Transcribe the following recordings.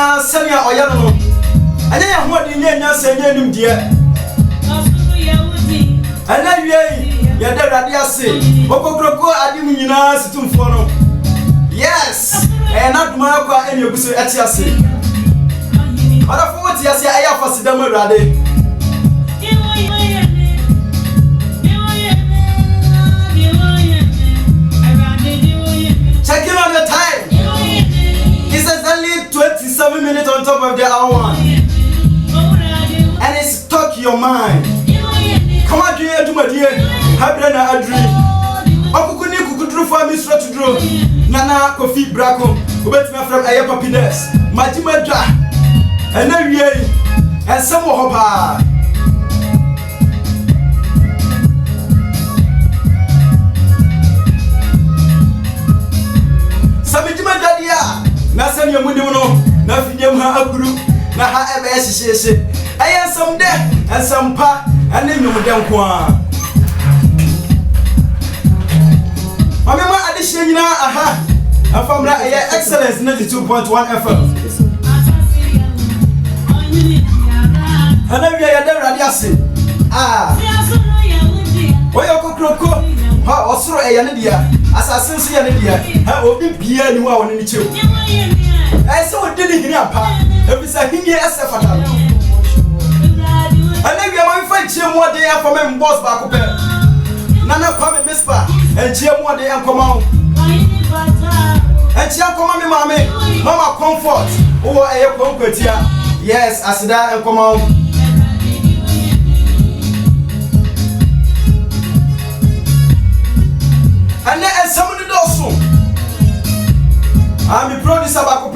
nyina senia oya no anya ya ho de nya senya nim de ana wie ya da rade ase okokroko adim nyina situmfo no yes na duma kwa eni eguso eti ase ara fo ti ase aya fasidam rade check in on the time. It's only 27 minutes on top of the hour. And it's stuck your mind. Come on, dear, do my dear. Habrana Adri. Okukuni kukudru for me straight to draw. Nana Kofi Brako. Ubet me from Aya Papines. Majimadra. And then we and some hopa. Na send your money no, na finyam ha aguru, na ha ebe hyehyehye. Ayen some de, and some pa, and name mu dem kwa. Mamema adehye nyina aha. Afamra eye excellence 92.1 FM. Ana wi ya da rade ase. Oyo kokroko. Ha osoro eye ne dia. Assassin so ya ne dia. Ha obi bia ni wa woni ni chew. So didn't hear apa. If it's a hinge as a fatal. And then we are fight cheer more day for me boss back up. Nana come Mispa and cheer more day and come out. And cheer come on, mammy, mama comfort. Oh, I comfort here. Yes, I said that and come out. And then someone the door soon. I'm the producer back up.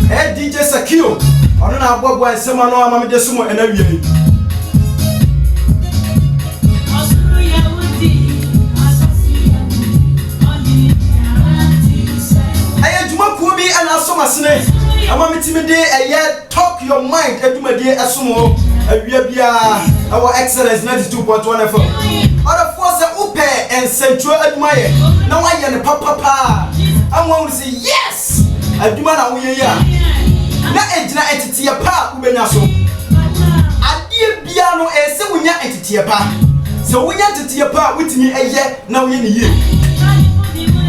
DJ Sakio. I don't know what boy someone know I'm just someone and every. I had to be and I saw my snake. I'm a meeting day a year talk your mind and do my dear Asumo. We are our excellence 92.1 FM. Other force are upe and central admire. Now I am the papa. I'm going to say yes. I do not know ya. Na ejina entity pa ubenya so. Ade bia no ese wonya entity pa. So wonya entity pa witimi eye na wo ye ne ye.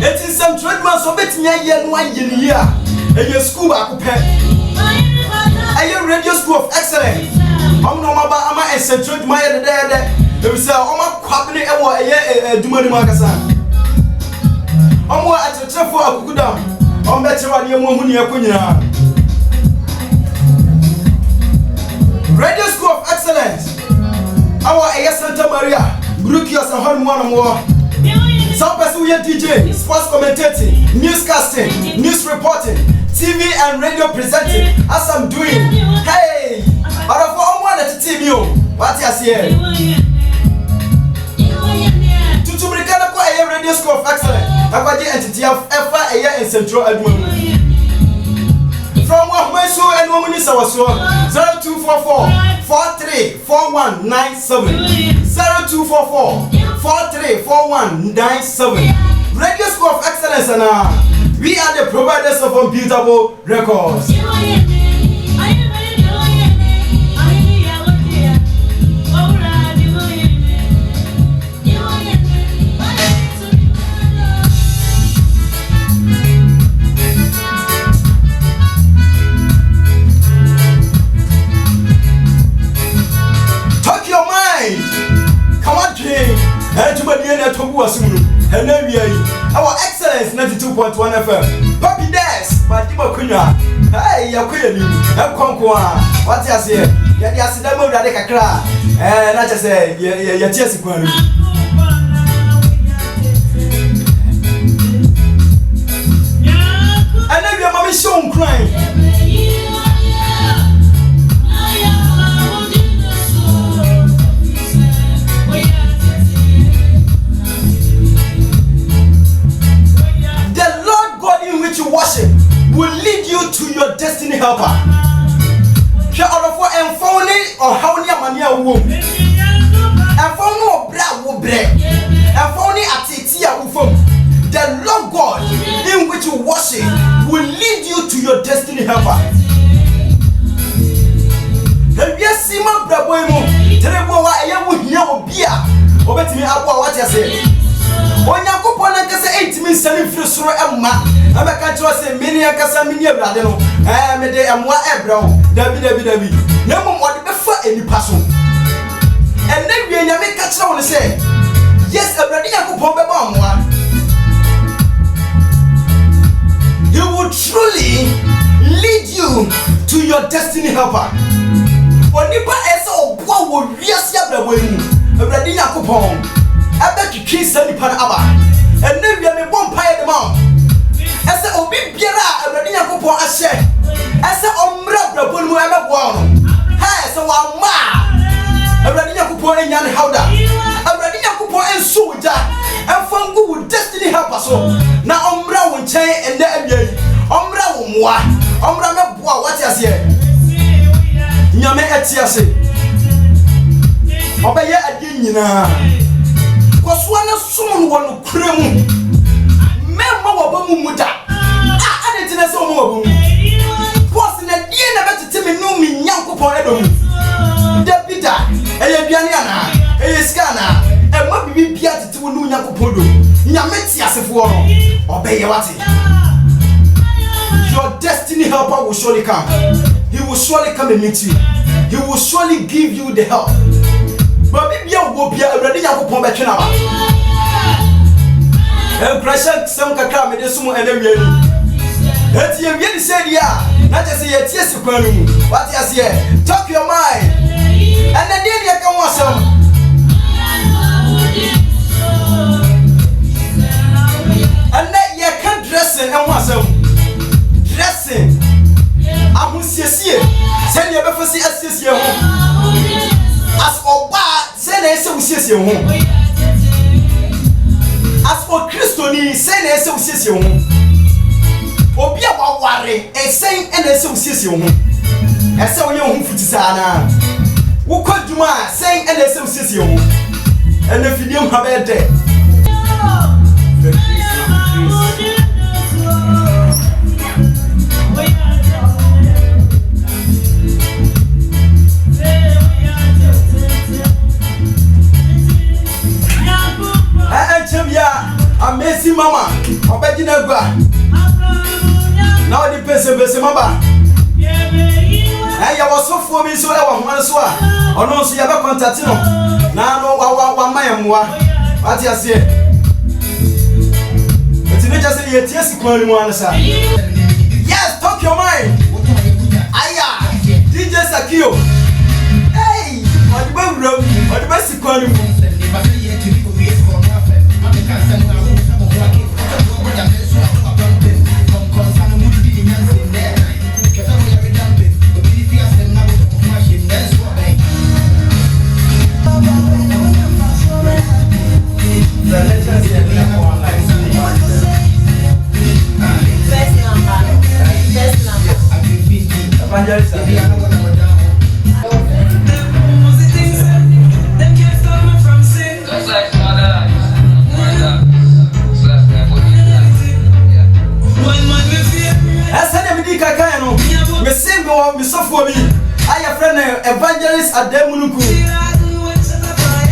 Eti some trade man so betimi eye no aye ne ye a. Eye school akopɛ. Eye radio school of excellence. Am no maba ama central man ye de. Dem say o ma kwabene e wo eye aduma ni makasa. Am wo atrefo akukudam. On better one year more Radio School of Excellence. Our A Santa Maria, Brukios and Hormone more. Some person we DJ, sports commentating, newscasting, news reporting, TV and radio presenting, as I'm doing. Hey, out of all one at the TV, what you say? To Mechanical A Radio School of Excellence. Abaji entity of FA a year in Central Edmund. From what my soul and woman is our soul 0244 434197 0244 434197 Radio School of Excellence and we are the providers of unbeatable records. Our excellence 92.1 FM. Papi Des, Matima Kunya. Hey, Yakuya, Conqua. What you say? Yasidamo Radekakra. And I just say, Yatiasi Kwanu. And then your mommy shown crying. Worship will lead you to your destiny helper. Share all of what and phone or how near mania womb. And phone no bra wo bread. And phone at tia womb. The Lord God in which you worship will lead you to your destiny helper. obia obetimi abo what you say Onyankopon ankasa 8 min sani firi soro emma abeka kiro se meni ankasa meni awrade no me de emwa ebra wo dabi na mom ode befa enipa so enne wie nya me ka kiro won se yes awrade Yakopon beba amwa he will truly lead you to your destiny helper onipa ese obo wo wiase abrabo emu awrade Yakopon ebe twitwi sani pan aba enne wi me bom pae de ma ese obi biara awrade Yakopon ahye ese omra brabo mu emebo no ha ese wa ma awrade Yakopon enya ne hauda awrade Yakopon enso wuja enfangu wu destiny helper so na omra wo nchen enne awie omra wo moa omra meboa what you say nyame etiase obeye ade nyina Koswana sumun wonu kremu memma wabamu muda ade tina se omo wabamu boss na die na betete me no mi Nyankopon edom Davida eye biane ana eye skana emma bibi bia tete wonu Nyankopon do nyame ti asefo no obeye wate your destiny helper will surely come. He will surely come and meet you. He will surely give you the help. But maybe you will be already Yakopon between them. And pressure some kakra me desumo enewia ni. Eti ye wi said ya, na just say ye tie sekwanu. What you say? Talk your mind. And then you can want some. And then you can dressing and want some. Dressing. Amusiesie. Send you before see asiesie ho. As oba say na ese usiesie ho. As for Christoni say na ese usiesie ho. Obi a waware esen na ese usiesie ho. Ese wo ye ho futisa na. Wo kwaduma say na ese usiesie ho. Ene fidiem ha be de. Amazing mama, obegina gba. Now the person mama. Ya was so for me so e wa hwan so a. Ono so ya be contact no. Na no wa mayamwa. What you say? But you just say you tie sikwan ni mu anasa. Yes, talk your mind. Aya, DJ Sakio. Hey, what the bro? What the sikwan ni mu? Evangelist Ademunuku.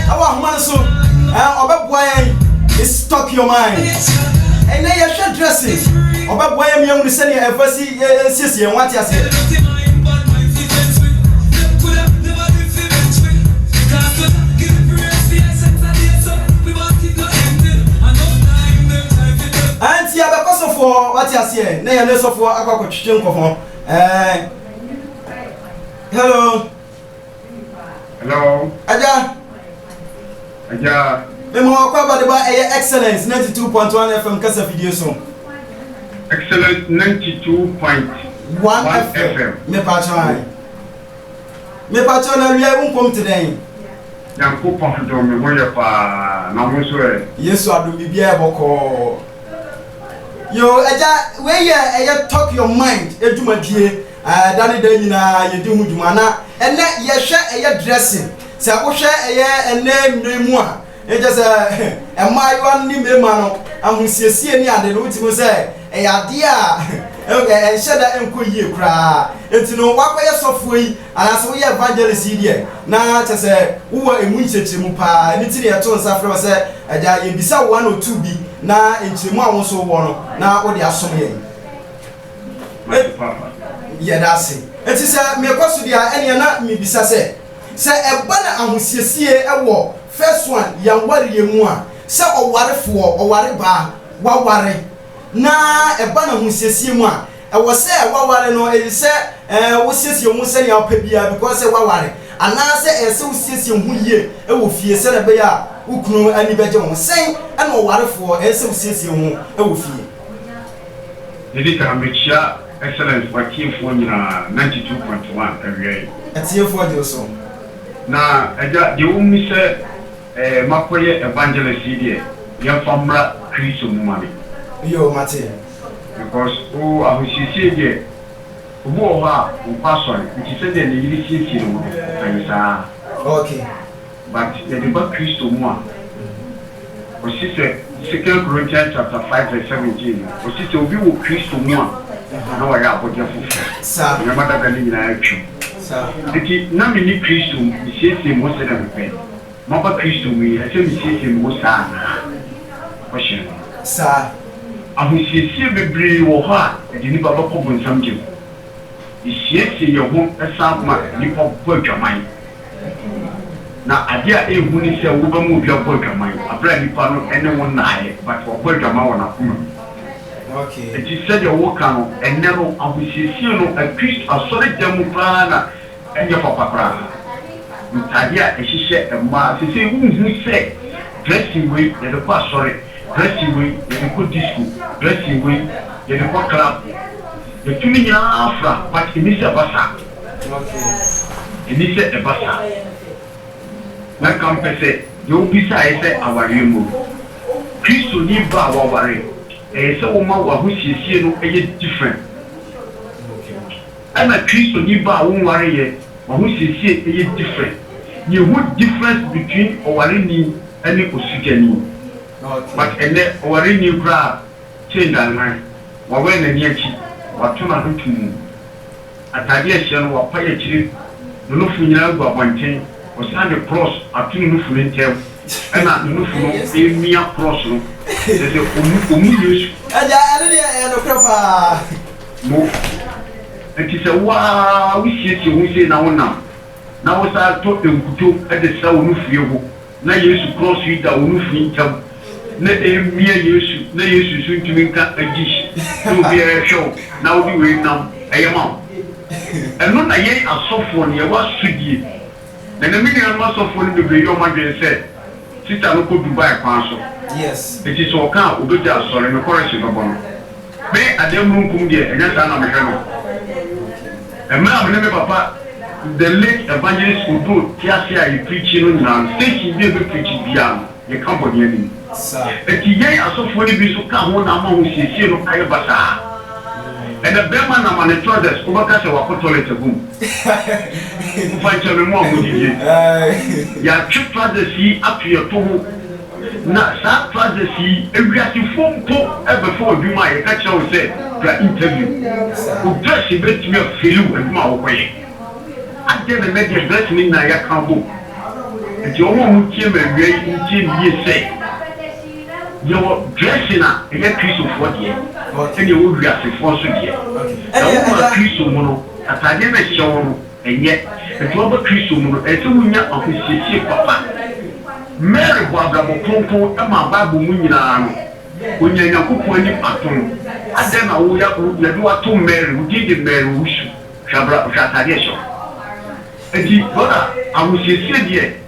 Our man so is talk your mind. And then you should dress it. Oba me young send your embassy sissy and what you say. Auntie, I have a for what you say. Nay, I listen for a coach. Hello. Hello. Aja. Me mo kwa ba de ba excellence 92.1 FM kasa video so. Excellence 92.1 FM. Me pa cho na wi unkom today. Yankopon do me moye pa na mo so e. Yesu adu bibia e boko. Yo aja we ye talk your mind edumadie. Dani da nyina ye di hu dwuma na ene ye hwe eye dressing se wo hwe eye ene mremu a e je se emayiwa ni mrema no ahusiesie ni ade no utimo se eye ade a and shada and could ye cry. And to know what way software, and as we have evangelist here. Now, to say, who are in which Mupa, and it's in your tones after say, a in Bisa 1 or 2 B, now in Chima also one, now what they are so yeah, that's it. It is a me question there, and not me Bisa say a banner and we see a war. First one, young worry you more. Say, or what for, or what bar, what worry. Na e ba na hu siesie mu a e wo se e waware no e se wo siesie mu se ya opabia because e waware ana se e se wo siesie hu yie e wo fie se na be ya ukunu ani beje wo sen e na warefo e se wo siesie hu e wo fie Didi ka mechia excellence wa tiefo nyina 92.1 awie e tiefo de so na eja de wo mi se makoye evangelist die ya famra Kristo mu mami yo mate because o ahusisi de wo ha o pastor nti se de ne yiri sisi no anisa okay but the ba Kristo mu a o sise 2 Corinthians chapter 5 verse 17 o sise obi wo Kristo mu a na wa ya abodia fufu sa na mata da ni na atwa sa nti na me ni Kristo sisi mo se da me mo ba Kristo mu e se mi sisi mo sa na o shin sa ahusiesie bebree wo ha de ni baba ko bonsam gem isiesie ye ho esama ni po adwaman na ade a ehu ni se wo ba mu bia po adwaman abra ni pa no ene won na aye but wo po adwaman wona kuma okay enti se de wo ka no enne no ahusiesie no a Christ asore demu pa na enye papa pra ade a ehihye ema se se hu se dressing way de ko asore dressing way the good disco dressing way the good club the two million afra but in this basa okay in this basa na campese you bisa ese aware mu Kristo ni ba aware se wo ma wa husiesie no different ana Kristo ni ba wo ware ye wa husiesie different you would difference between aware ni and osugani okay but and then or in new grab change and man when the near cheap what to my room at ideation or pay chip no funeral go one thing was not the cross at two no full intel and not no full mere cross there's a use no it is a wow we see you say now was I told them to at the sound of you na yesu cross you da unu fintam na emia yesu na yesu suntumi ka agi to be a show na odi we nam ayema eno na ye asofo ne ye wasudie na na mini an asofo ne be yo madwen se sita no ko Dubai kwan so yes it is o kan obeja asore me correction no bono me adem runkum de enya sa na me hwe no emma me papa the late evangelist Udo Tiasia is preaching on stage be preaching beyond the company sir etiye asofo ni bi so ka ho na ma ho siesie no kai basa and the bema na man trothers ko baka se wa ko toilet gum ko fa che me mo ho dije ya trothers yi apia to ho na sa trothers yi ewiati fompo ebe fo bi ma ye ka che o se pra interview o dress bet me feel e ma wo koye ade na media dress ni na ya kambo enti o mo tie me wi tie ni say your dressing na e Kristo for die and you will be as for so die and Kristo mo no atade na hyew no enye enti o ba Kristo mo no e se wunya ofisiesie papa Mary Barbara mo konko e ma Bible mu nyina no onya Yakobon ni paton ade na wo ya do ato Mary wo di Mary wo su shabra atade hyew enti bora awusiesie die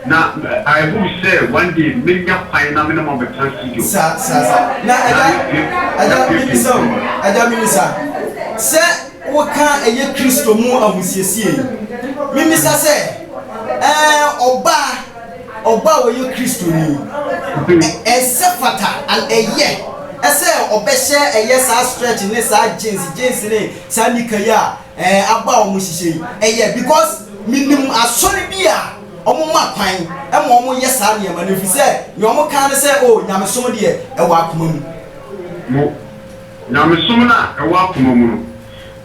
na I will say one day maybe na minimum better studio sa na ada minisa se wo ka eye Kristo mu awusiesie minisa se oba wo ye Kristo ni ese fata an eye ese obehye eye sa stretch ni sa jeans ni sa nikaya aba o mu hihye eye because minim asori bia omo makwan e mo omo yesa ne ma ne fi se ye omo kan se o nyamesom de e wa akoma mu mo na me somna e wa kuma mu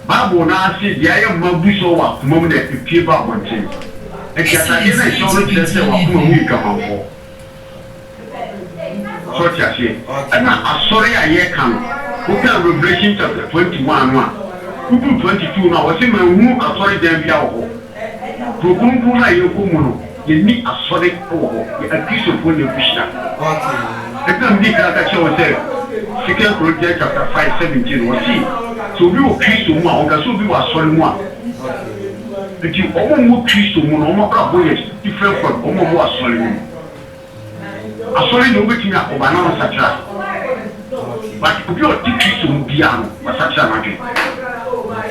Bible na ase dia ya mabuso wa kuma mu na epie ba bonten e kiata ye na show no kire se wa kuma mu kamanfo so tia se na asori a ye kan who can Revelation chapter 21 1 22 na wasi ma hu asori dan bia wo prokunku na ye ko mu no ye ni asori wo ye akiso ko ne kushna ekam di ka che wo se Second Corinthians chapter 5:17 wasi so bi o Kristo mu a o ga so bi wa asori mu a eti omo mu Kristo mu no omo bra boye different from omo mu asori mu asori no betimi akoba na no satra but obi o ti Kristo mu bia no wasatra na dwe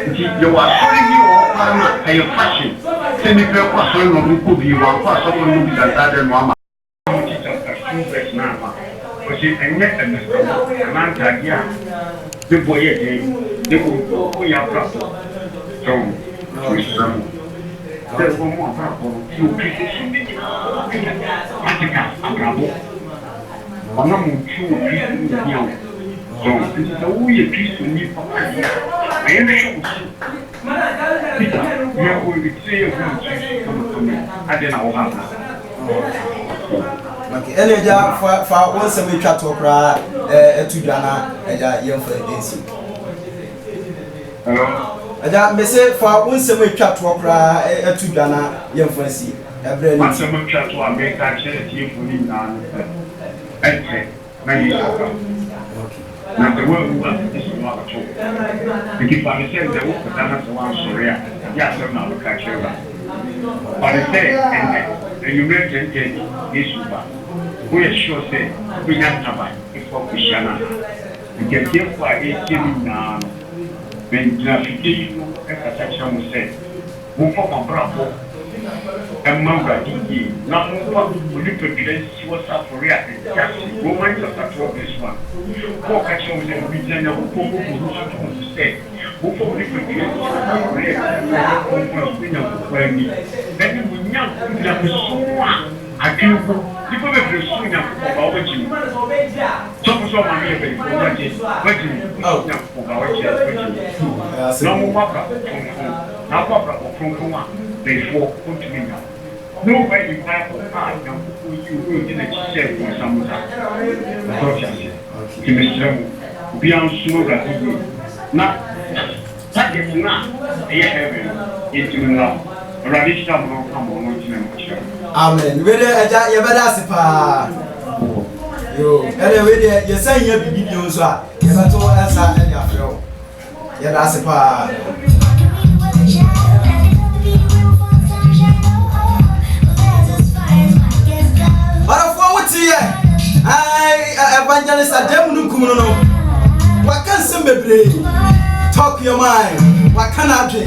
nti ye wa asori ni o para na ayo fashion se ni pe ko asori no mu ko bi wa ko asori no bi da de no ama chapter 2 verse 9 because enye ananta dia the boy de ko ya pra so Christian the woman pra ko you Christian atika abrabo ona mu chu Christian dia so wo ye Christian ni pa aye ne sho ya ko ni se ko adena wo ha okay eleja fa won se me twa to kra etudwana eja yemfa agency hello eja me se fa won se me twa to kra etudwana yemfa si ebre ni se me twa to America chere tie funi na ente na yi okay na the world was this one to because I said the work that was one Soria ya se na America chere but I say and you mentioned issue ba we are sure say we have to buy for Kushana. We can give for a team now. When Jafiki, a section said, move for my bravo. And Mamba Digi, not what will you prepare? She was up for reacting. Woman just at this one. Walk at you with a region of who say, who for the prepare? Then you will not have so I feel people that are soon about you. Some of my neighbors, no more from before continuing now. Nobody have a time you will in a share for some time. Mr. Beyond Sugar, not that is not a heaven into now. Radisha will come on. Amen. We dey eja ye beda sipa. Yo, ere we dey ye san ye bibi bi nso a ye beto ensa e dey afro. Ye da sipa. Ara fo wuti ye. Ai evangelist Adam Nukum no. Wa kan sem bebre. Talk your mind. Wa kan adwe.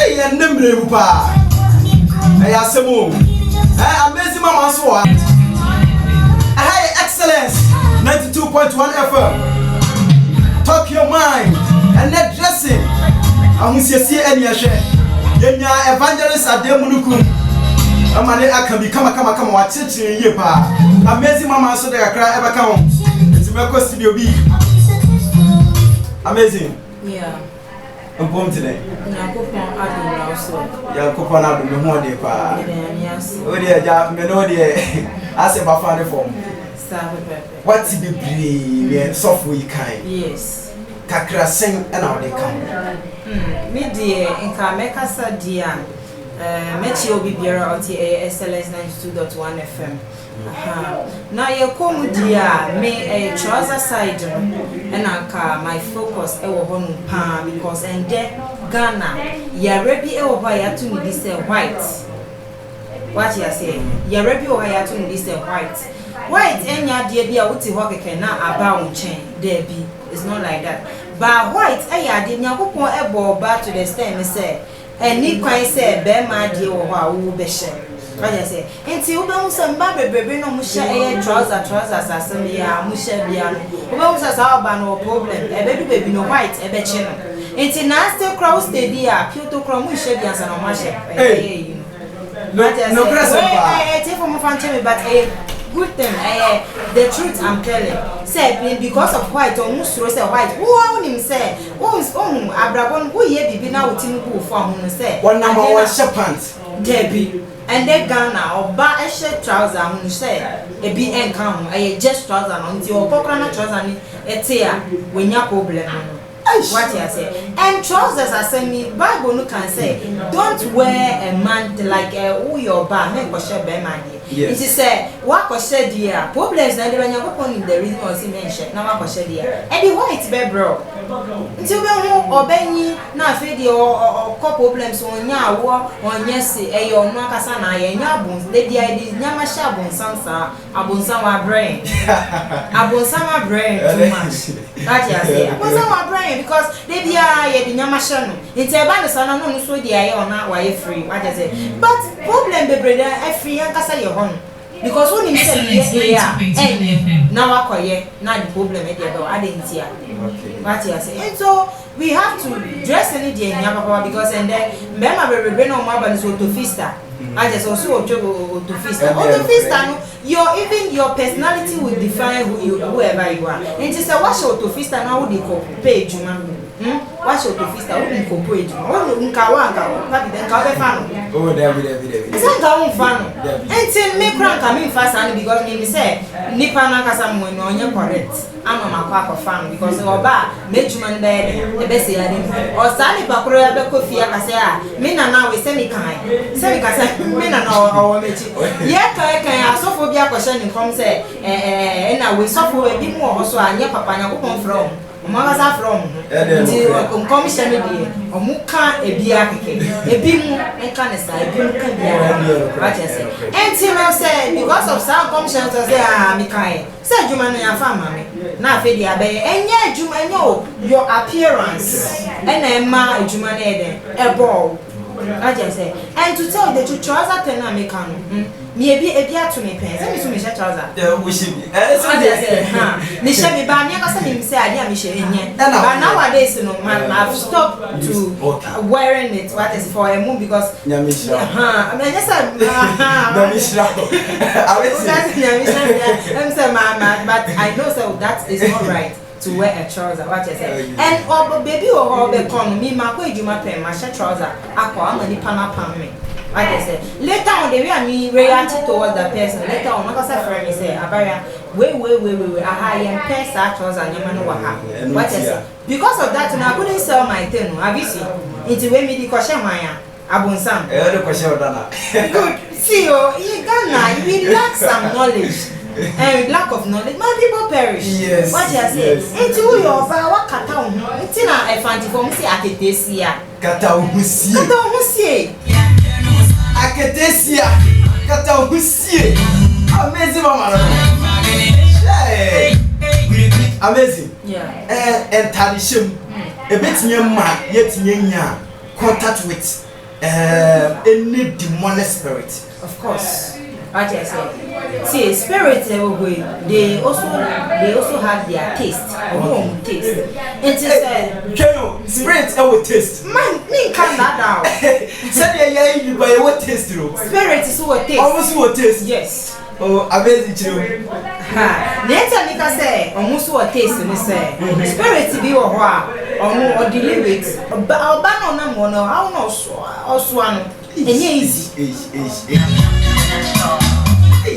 Hey, ye nemre bu pa. Hey, Asemo. Hey, amazing mama so. Hey, excellence. 92.1 FM. Talk your mind. And net dressing. Amusiesi eni ehwe. Yenya evangelist Adam Nukum. Amane akabi kama wa chichi ye pa. Amazing mama so de kakra eba ka ho. Ntimeko studio bi. Amazing. Yeah. Mpom today. Yakopon adom also. Yakopon adom me ho de pa. Yes. O de ja me no de ase ba fa de form. What be be software you kind. Yes. Kakra sen na o de kan. Me de nka mekasa dia mechi obi biara oti SLS 92.1 FM. Na ye komu dia me trouser side and anka my focus e wo honu pa because ende Ghana ya rebi e wo ba ya to me this white. What you say? Ya rebi wo ya to me this white. White enya dia bia wuti ho keke na aba wo chen there be. It's not like that. But white ya de nyakopon e bo ba to the stand say eni kwan say be ma de wo ho a wo be she. What you say? Enti ube musa mba bebe no musha trouser asem ya musha bia no. Ube musa sa oba no problem. Baby no white ebe che no. Enti na stay crowd stay dia Kyoto crowd musha bia sa no ma she. You know. No press ba. Take for my fan me but good thing. The truth I'm telling. Say because of white or musro say white. Who own him say? Oh, Abrabon, who ye be now with him who for whom say. One number one pants. Debbie. And then Ghana or bar a shirt trouser who say a be encounter a just trouser on your popular trouser a tear when your problem. What you say? And trousers are saying Bible no can say don't wear a man like who your bar make or share by man. It is say what or share dear problems and when you're upon the reason was mentioned now what or share dear and the white be bro. Until we obey na fedi or problems on ya war on yes your no kasana ya bones the idea nyama shabon sansa abonsama brain abonsama brain too much. That you say abonsama brain because they be the nyama shano it's a band sana no so dey on na why free what you say but problem be brother free and kasa your hon because when you say yeah now akoye na the problem e dey I didn't see what you say and so we have to dress any day nyama because and then remember we no more ban so to fista I just also to fista to fista your even your personality will define whoever you are and just say what show to fista now we dey pay juma what show to fista we dey pay juma nka what be nka be fan oh there is nka won fan until me crank am fast and because me say nipa na kasa mo no onye correct ama makwa fan because oba me juma ndere e be say ade o sa nipa kro ya be kofi akase a me na na we say me kasa me na o mechi ye kan asofo bi akoshe ni kom say na we sofo e bi mu o so anye papa nya ko from Mama from the commission Omuka Ebia Ebimu and Canessa, and Tim said because of some commissions say Mikai said Jumania family now Fedia Bay and yet Jumano your appearance and Emma Jumanede a ball. I just say and to tell the two trousers ten American maybe a beer to me pants and to me trouser. We should be. They shall be by me. I say I am Michelle. But nowadays, you know, I've stopped to wearing it. What is for a moon because I mean, just but I know so that is not right. To wear a trouser, what you say? And baby or economy, my way you might pay my trouser. I call money pan me. What I say? Later on, the way I mean reacted towards the person. Later on, like I said, friend, me say, Abaria, wait, I am pay that trouser and you know what happened. What I say? Because of that, I couldn't sell my thing. Have you seen? It's way me the question, Maya. Abonsam. Good. See, you Ghana, you lack some knowledge. And lack of knowledge, my people perish. Yes. What you say? Into your what kata it's not a fancy form. See, Aketesia. Aketesia. Amazing, mama. Amazing. Yeah. And tradition. A bit near ma, yet near contact with any demonic spirit. Of course. What I say? See, spirits they also have their taste, own taste. It is spirits will taste. Man, me calm that down. Say you buy what taste through. Spirit is what taste. Almost what taste. Yes. Oh, amazing children. Later, Nika say, almost what taste me say. Spirit be or deliver it. But I'll ban on them one or how no swan. Easy.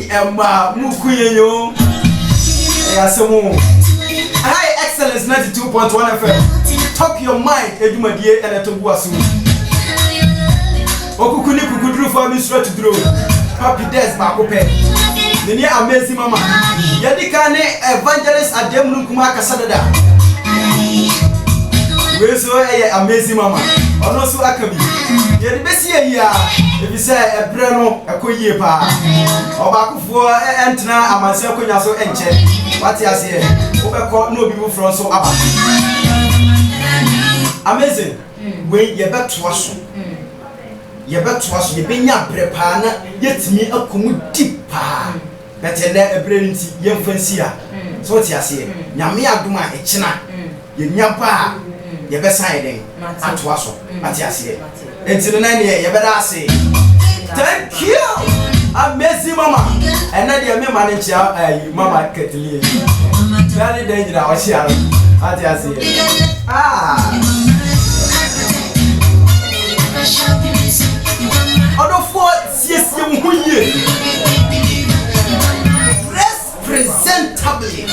Emma Mukuyo. High Excellence 92.1 FM. Talk your mind, Eduma dear, and a Tobuasu. Okukuni Kukudru for me straight to draw. Happy days, Makope. The near amazing mama. Yadikane evangelist at Demlukuma Casadada. We saw amazing mama. Also, Akabi. You're the best here. If you say a brano, a coye pa, or back for Antona, and myself, so and check what you say. Over no people from so up. Amazing. When you're back to us, you're back to us, you've been your prepana, yet me a commute deep pa. That's a brilliant young fancy. So what you say, Yamia Duma, a china, you nyapa, you're best hiding at Wasso, what you say. Until the 9 year, you better say, thank you, amazing mama. and na dia me manage mama Ketli dani dey nyina o hia ati ase Odofo siesie wo ye dress presentably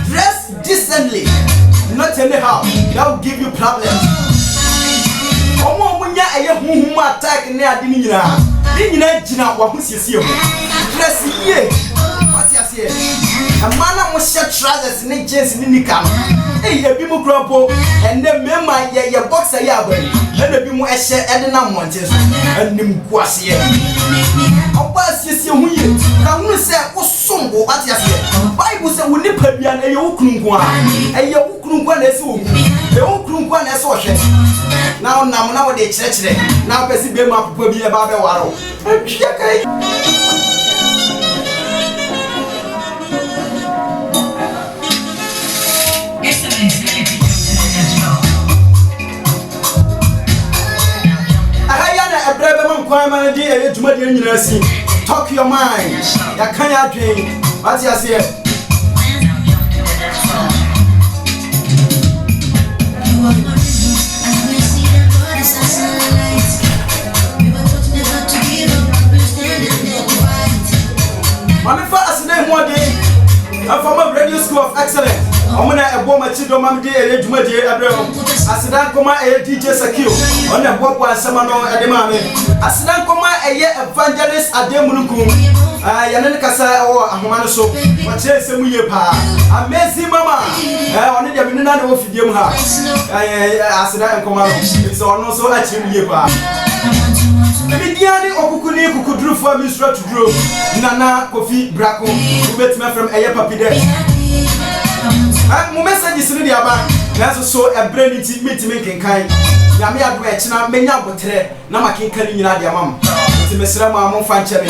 dress decently not anyhow that will give you problems omo munya eye huhum attack ne ade ni nyina gina wa ho siesie ho dress ye ati ase amana mo share trousers ne jeans ne nika ebi mu kropo ende mema ye boxer ya abani ende bi mu ehye ede na monte so anim kuase oba siesie hu ye ka hu se osombo ati ase bible se wo nipa bia na ye wokrunku a eye wokrunku na ese wo ye wokrunku na ese wo hwe na onam na wo de kire na pesi be ma popo bi e ba be waro atwa kai Talk your mind. Ya can ya dream. What's your say? Mommy fast name one day. I'm from a radio school of excellence. I'm gonna a bomb a chido mamdi a jumadi abraham. Asidan koma a DJ Sakio. On a bob one samano at the mame. Asidan koma a year evangelist at the Munukum. Yanan Kasa or Ahmanaso. What says some year pa? Amazing mama. I only have been another of you. Asidan Koma. It's also a chimney pa. Bidiani okukuni kukudru for Mr. to grow. Nana Kofi Brako. Who met me from a papi there. My message is really about that's so a brain meeting making kind. Yami adwech na menya botre na makinka ni nyina dia mam. Ti mesra ma mo fa nchebe.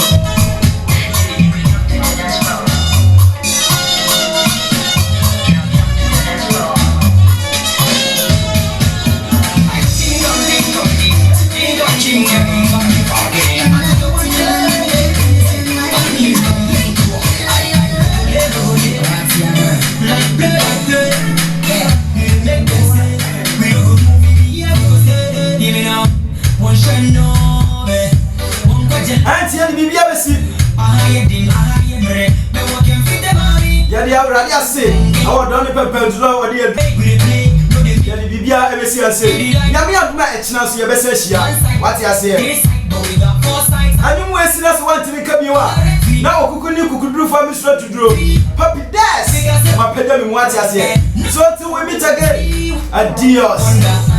I say, our Donny Pepper draw or dear Bibia ever see us say, Yami have met a chance your best share. What I say, I don't waste us want to become you are now. Could do for Mr. to draw Puppy Dash, my pedal in what I say. So till we meet again, adios.